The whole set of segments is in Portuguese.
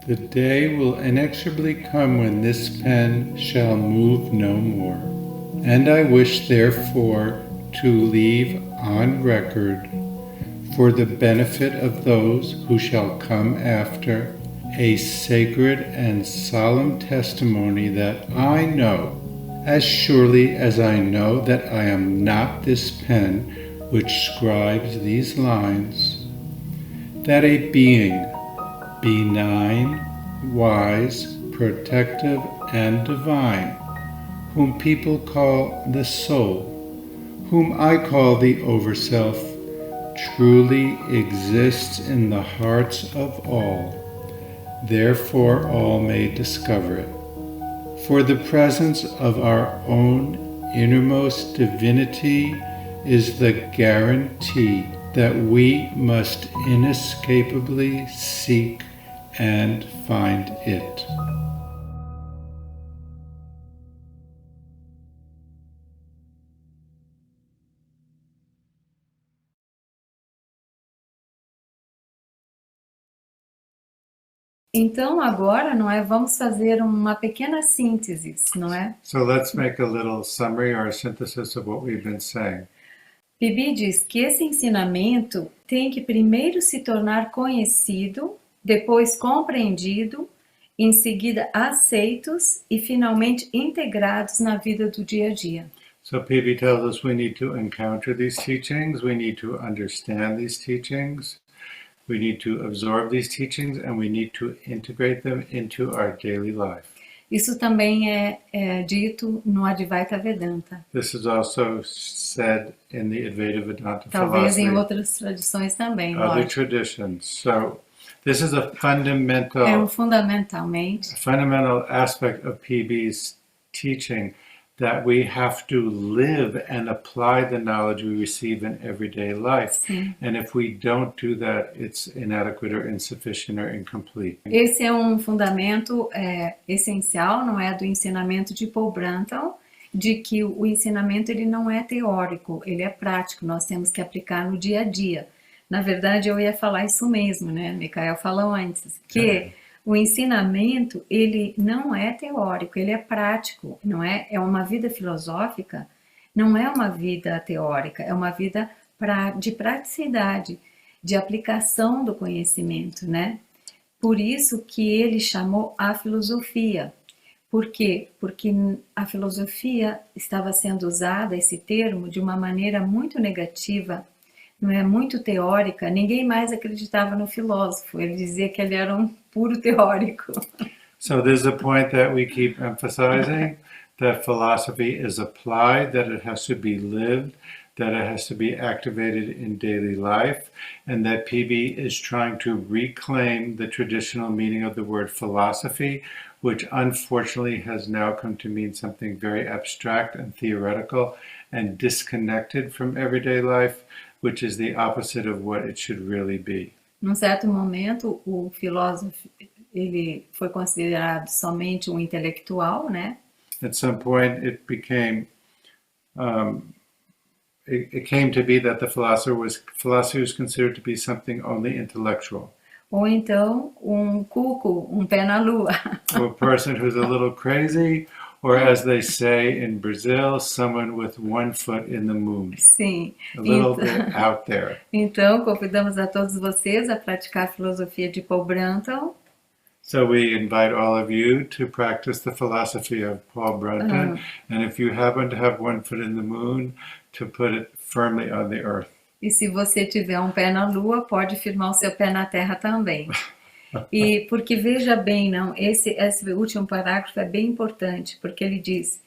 The day will inexorably come when this pen shall move no more. And I wish therefore to leave on record, for the benefit of those who shall come after, a sacred and solemn testimony that I know, as surely as I know that I am not this pen which scribes these lines, that a being benign, wise, protective, and divine, whom people call the soul, whom I call the Overself, truly exists in the hearts of all. Therefore all may discover it. For the presence of our own innermost divinity is the guarantee that we must inescapably seek and find it. Então agora, não é, vamos fazer uma pequena síntese, não é? So let's make a little summary or a synthesis of what we've been saying. Bibi diz que esse ensinamento tem que primeiro se tornar conhecido, depois compreendido, em seguida aceitos e finalmente integrados na vida do dia a dia. So PB tells us we need to encounter these teachings, we need to understand these teachings, we need to absorb these teachings, and we need to integrate them into our daily life. Isso também é dito no Advaita Vedanta. This is also said in the Advaita Vedanta Talvez philosophy. em outras tradições também, Other lógico. traditions. So this is a fundamental, fundamentalmente, fundamental aspect of PB's teaching, that we have to live and apply the knowledge we receive in everyday life. sim. And if we don't do that, it's inadequate or insufficient or incomplete. Esse é um fundamento essencial, não é, do ensinamento de Paul Brunton, de que o ensinamento ele não é teórico, ele é prático, nós temos que aplicar no dia a dia. Na verdade, eu ia falar isso mesmo, né? Micael falou antes, que o ensinamento ele não é teórico, ele é prático, não é? É uma vida filosófica, não é uma vida teórica, é uma vida de praticidade, de aplicação do conhecimento, né? Por isso que ele chamou a filosofia. Por quê? Porque a filosofia estava sendo usada, esse termo, de uma maneira muito negativa, não é, muito teórica. Ninguém mais acreditava no filósofo, ele dizia que ele era um puro teórico. So there's a point that we keep emphasizing, that philosophy is applied, that it has to be lived, that it has to be activated in daily life, and that PB is trying to reclaim the traditional meaning of the word philosophy, which unfortunately has now come to mean something very abstract and theoretical and disconnected from everyday life, which is the opposite of what it should really be. Num certo momento, o filósofo ele foi considerado somente um intelectual, né? At some point, it became it came to be that the philosophy was considered to be something only intellectual. Ou então um cuco, um pé na lua. Or a person who's a little crazy, or as they say in Brazil, someone with one foot in the moon. Sim. A little bit out there. Então, convidamos a todos vocês a praticar a filosofia de Paul Brunton. So we invite all of you to practice the philosophy of Paul Brunton, and if you happen to have one foot in the moon, to put it firmly on the earth. E se você tiver um pé na lua, pode firmar o seu pé na terra também. E porque veja bem, não, esse último parágrafo é bem importante, porque ele diz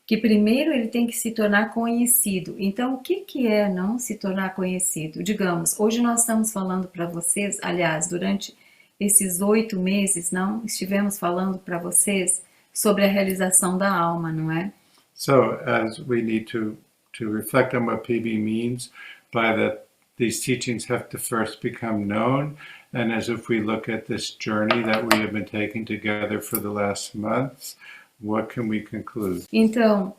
que primeiro ele tem que se tornar conhecido. Então, o que é não se tornar conhecido? Digamos, hoje nós estamos falando para vocês, aliás, durante esses 8 meses, não, estivemos falando para vocês sobre a realização da alma, não é? So, as we need to reflect on what PB means by that these teachings have to first become known, and as if we look at this journey that we have been taking together for the last months, what can we conclude? Então,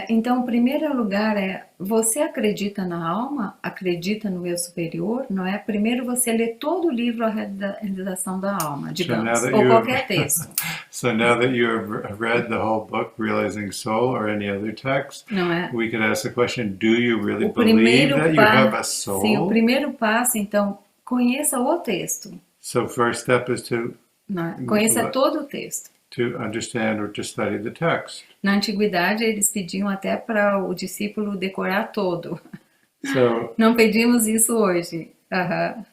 Então, em primeiro lugar, você acredita na alma? Acredita no eu superior? Não é? Primeiro você lê todo o livro A Realização da Alma, So now digamos, that ou you have, qualquer texto, so now that you have read the whole book, Realizing Soul, or any other text, não é? we could ask the question: do you really O believe primeiro that you have a sim, o soul? primeiro passo, então, conheça o texto, So first step is to não é? Conheça todo o texto. to understand or to study the text. Na antiguidade, eles pediam até para o discípulo decorar todo. So Não pedimos isso hoje. Aham.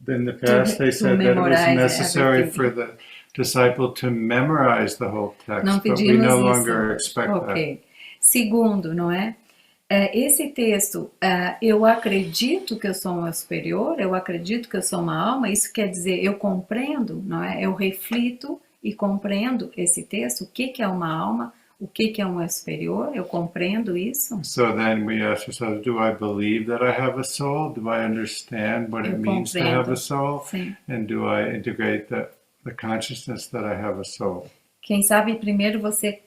in the past, they To said that it was memorize necessary everything. for the disciple to memorize the whole Não text, but we pedimos no isso longer hoje. expect that. Ok. Segundo, não é? Esse texto, eu acredito que eu sou uma superior, eu acredito que eu sou uma alma, isso quer dizer, eu compreendo, não é? Eu reflito e compreendo esse texto, o que é uma alma, o que é um eu superior, eu compreendo isso, So then we ask ourselves, do I believe that I have a soul? Do I understand what it eu means to have a compreendo, soul? sim. And do I integrate the consciousness that I have a soul? Quem sabe primeiro você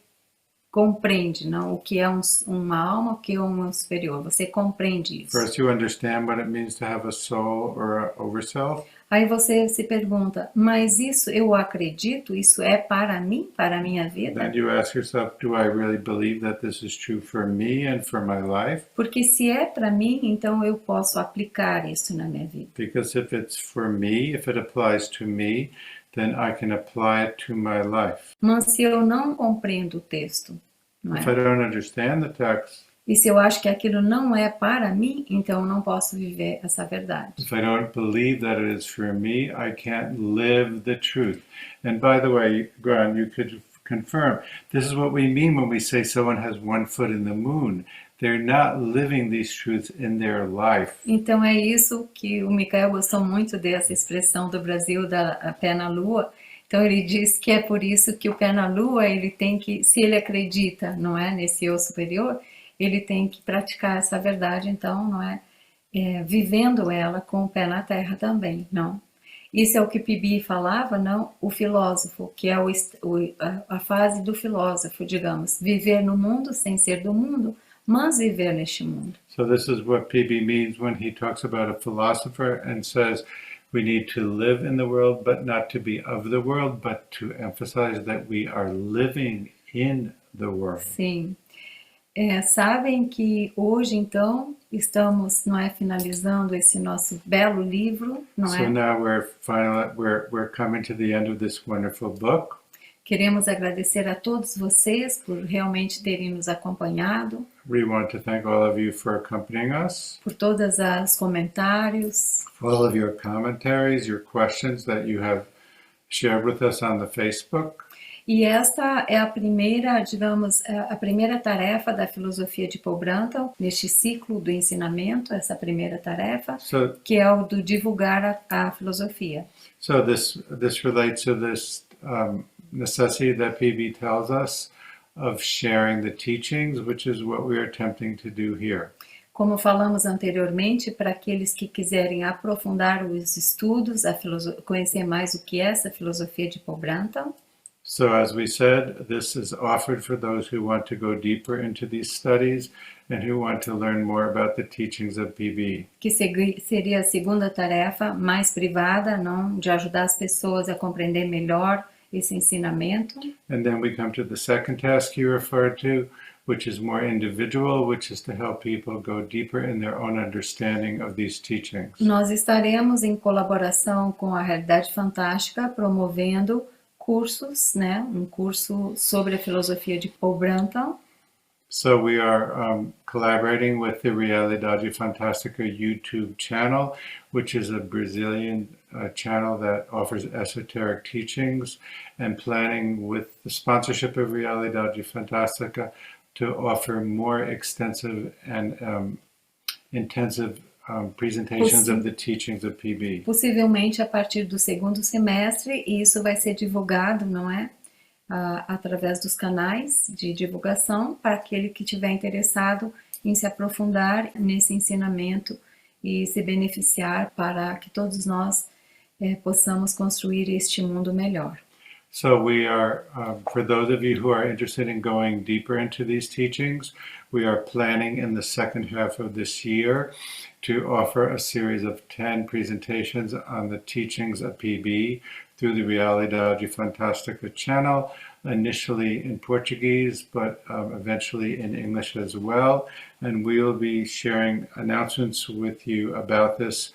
compreende, não? O que é uma alma, o que é um eu superior, você compreende isso. First, you understand what it means to have a soul or an overself. Aí você se pergunta, mas isso eu acredito, isso é para mim, para a minha vida? Then you ask yourself, do I really believe that this is true for me and for my life? Porque se é para mim, então eu posso aplicar isso na minha vida. Because if it's for me, if it applies to me, then I can apply it to my life. Mas se eu não compreendo o texto, não If I é? don't understand the text, E se eu acho que aquilo não é para mim, então eu não posso viver essa verdade. if I don't believe that it is for me, I can't live the truth. And by the way, Grant, you could confirm, this is what we mean when we say someone has one foot in the moon. They're not living these truths in their life. Então é isso que o Michael gostou muito dessa expressão do Brasil da pé na lua. Então ele diz que é por isso que o pé na lua, ele tem que, se ele acredita, não é, nesse eu superior, ele tem que praticar essa verdade, então, não é, vivendo ela com o pé na terra também, não? Isso é o que Pibi falava, não? O filósofo, que é a fase do filósofo, digamos, viver no mundo sem ser do mundo, mas viver neste mundo. So this is what PB means when he talks about a philosopher and says we need to live in the world, but not to be of the world, but to emphasize that we are living in the world. Sim. Sabem que hoje, então, estamos, não é, finalizando esse nosso belo livro, não So é? now we're coming to the end of this wonderful book. Queremos agradecer a todos vocês por realmente terem nos acompanhado, We want to thank all of you for accompanying us, por todos os comentários, for all of your commentaries, your questions that you have shared with us on the Facebook. e esta é a primeira, digamos, a primeira tarefa da filosofia de Paul Brunton, neste ciclo do ensinamento, essa primeira tarefa, So, que é o do divulgar a filosofia. so this relates to this necessity that PB tells us of sharing the teachings, which is what we are attempting to do here. Como falamos anteriormente, para aqueles que quiserem aprofundar os estudos, conhecer mais o que é essa filosofia de Paul Brunton. So as we said, this is offered for those who want to go deeper into these studies and who want to learn more about the teachings of PB. Que seria a segunda tarefa, mais privada, não, de ajudar as pessoas a compreender melhor esse ensinamento. And then we come to the second task you referred to, which is more individual, which is to help people go deeper in their own understanding of these teachings. Nós estaremos em colaboração com a Realidade Fantástica, promovendo cursos, né, um curso sobre a filosofia de Paul Brunton. So we are collaborating with the Realidade Fantástica YouTube channel, which is a Brazilian channel that offers esoteric teachings, and planning with the sponsorship of Realidade Fantástica to offer more extensive and intensive presentations of the teachings of PB. Possivelmente a partir do segundo semestre, e isso vai ser divulgado, não é? Através dos canais de divulgação para aquele que estiver interessado em se aprofundar nesse ensinamento e se beneficiar para que todos nós possamos construir este mundo melhor. So we are, for those of you who are interested in going deeper into these teachings, we are planning in the second half of this year to offer a series of 10 presentations on the teachings of PB through the Realidade Fantástica channel, initially in Portuguese, but eventually in English as well. And we will be sharing announcements with you about this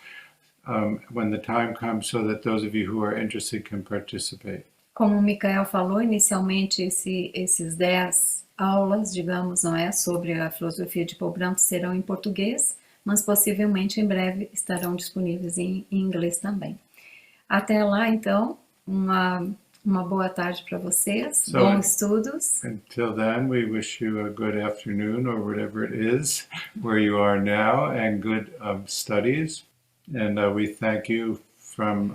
when the time comes, so that those of you who are interested can participate. Como o Michael falou, inicialmente esses 10 aulas, digamos, não é, sobre a filosofia de Paul Brunton serão em português, mas possivelmente em breve estarão disponíveis em inglês também. Até lá, então, uma boa tarde para vocês, bons estudos. Until then, we wish you a good afternoon or whatever it is where you are now, and good studies. And we thank you from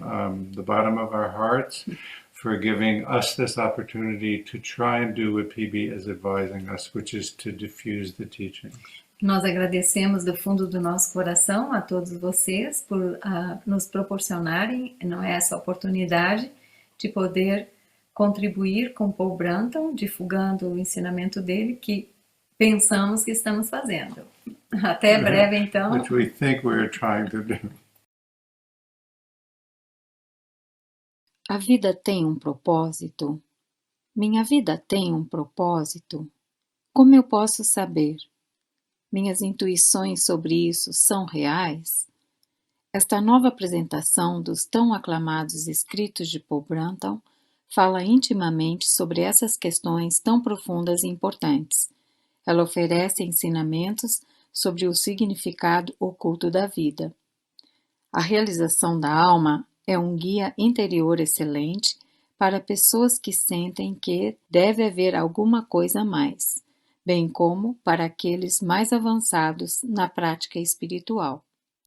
the bottom of our hearts for giving us this opportunity to try and do what PB is advising us, which is to diffuse the teachings. Nós agradecemos do fundo do nosso coração a todos vocês por nos proporcionarem, não é, essa oportunidade de poder contribuir com Paul Brunton, divulgando o ensinamento dele, que pensamos que estamos fazendo. Até breve, então. Which we think we're trying to do. A vida tem um propósito? Minha vida tem um propósito? Como eu posso saber? Minhas intuições sobre isso são reais? Esta nova apresentação dos tão aclamados escritos de Paul Brunton fala intimamente sobre essas questões tão profundas e importantes. Ela oferece ensinamentos sobre o significado oculto da vida. A realização da alma é um guia interior excelente para pessoas que sentem que deve haver alguma coisa a mais, bem como para aqueles mais avançados na prática espiritual.